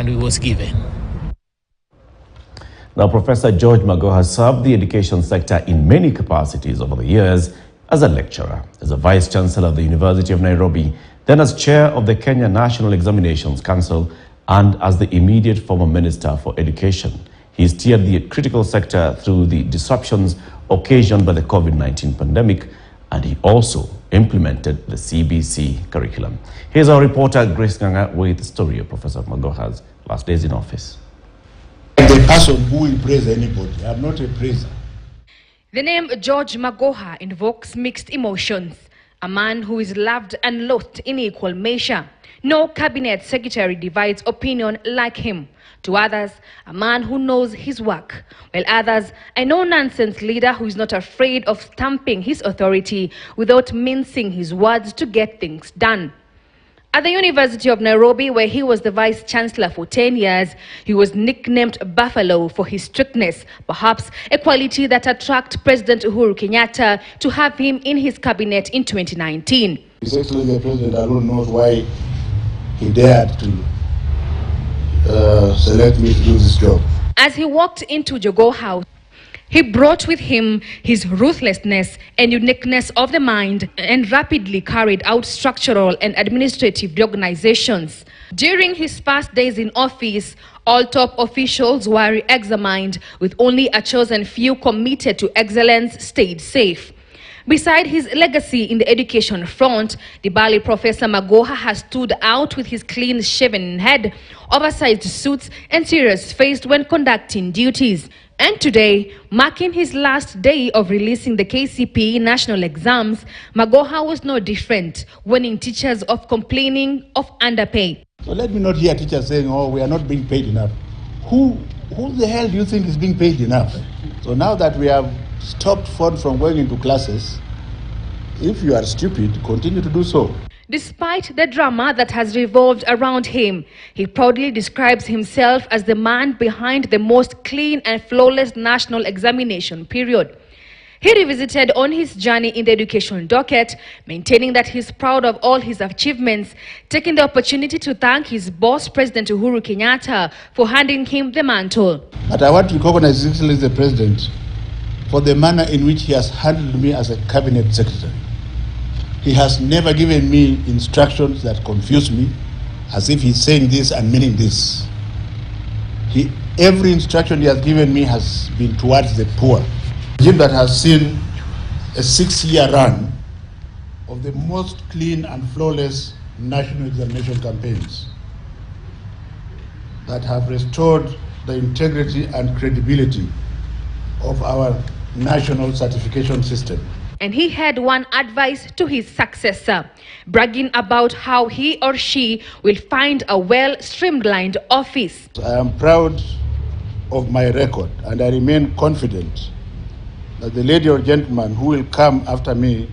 and he was given. Now, Professor George Magoha has served the education sector in many capacities over the years as a lecturer, as a Vice-Chancellor of the University of Nairobi, then as Chair of the Kenya National Examinations Council, and as the immediate former Minister for Education. He steered the critical sector through the disruptions occasioned by the COVID-19 pandemic, and he also implemented the CBC curriculum. Here's our reporter, Grace Nganga, with the story of Professor Magoha's last days in office. The person who will praise anybody, I'm not a praiser. The name George Magoha invokes mixed emotions. A man who is loved and loathed in equal measure. No cabinet secretary divides opinion like him. To others, a man who knows his work. While others, a no-nonsense leader who is not afraid of stamping his authority without mincing his words to get things done. At the University of Nairobi, where he was the Vice-Chancellor for 10 years, he was nicknamed Buffalo for his strictness, perhaps a quality that attracted President Uhuru Kenyatta to have him in his cabinet in 2019. His Excellency the President alone knows why he dared to select me to do this job. As he walked into Jogo House, he brought with him his ruthlessness and uniqueness of the mind and rapidly carried out structural and administrative reorganizations. During his first days in office, all top officials were re-examined, with only a chosen few committed to excellence stayed safe. Beside his legacy in the education front, the Bali Professor Magoha has stood out with his clean-shaven head, oversized suits, and serious face when conducting duties. And today, marking his last day of releasing the KCPE national exams, Magoha was no different, warning teachers of complaining of underpay. So let me not hear teachers saying, oh, we are not being paid enough. Who the hell do you think is being paid enough? So now that we have stopped fun from going into classes, if you are stupid, continue to do so. Despite the drama that has revolved around him, he proudly describes himself as the man behind the most clean and flawless national examination period. He revisited on his journey in the education docket, maintaining that he's proud of all his achievements, taking the opportunity to thank his boss, President Uhuru Kenyatta, for handing him the mantle. But I want to recognize His Excellency the President for the manner in which he has handled me as a cabinet secretary. He has never given me instructions that confuse me, as if he's saying this and meaning this. Every instruction he has given me has been towards the poor. A regime that has seen a 6-year run of the most clean and flawless national examination campaigns that have restored the integrity and credibility of our national certification system. And he had one advice to his successor, bragging about how he or she will find a well-streamlined office. I am proud of my record, and I remain confident that the lady or gentleman who will come after me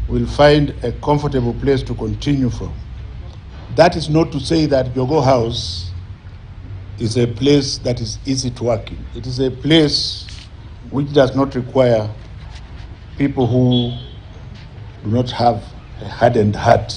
will find a comfortable place to continue from. That is not to say that Jogo House is a place that is easy to work in. It is a place which does not require people who do not have a hardened heart.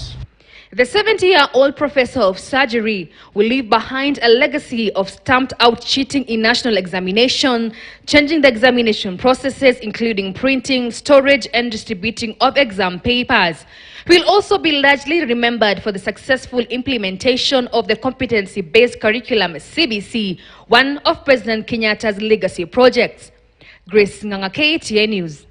The 70-year-old professor of surgery will leave behind a legacy of stamped-out cheating in national examination, changing the examination processes, including printing, storage, and distributing of exam papers. He will also be largely remembered for the successful implementation of the competency-based curriculum CBC, one of President Kenyatta's legacy projects. Grace Nganga, KTN News.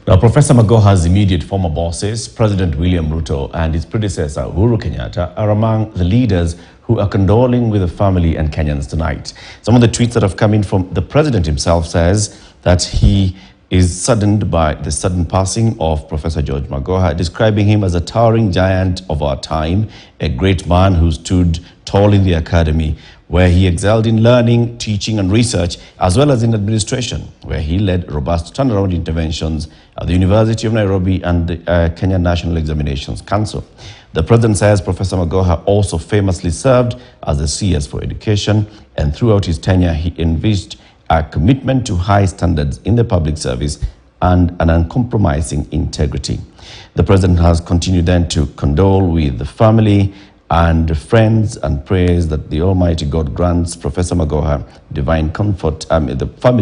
Now, Professor Magoha's immediate former bosses, President William Ruto and his predecessor, Uhuru Kenyatta, are among the leaders who are condoling with the family and Kenyans tonight. Some of the tweets that have come in from the president himself says that he is saddened by the sudden passing of Professor George Magoha, describing him as a towering giant of our time, a great man who stood tall in the academy, where he excelled in learning, teaching and research, as well as in administration, where he led robust turnaround interventions at the University of Nairobi and the Kenya National Examinations Council. The president says Professor Magoha also famously served as the CS for education, and throughout his tenure, he envisaged a commitment to high standards in the public service and an uncompromising integrity. The president has continued then to condole with the family and friends, and prays that the Almighty God grants Professor Magoha divine comfort. The family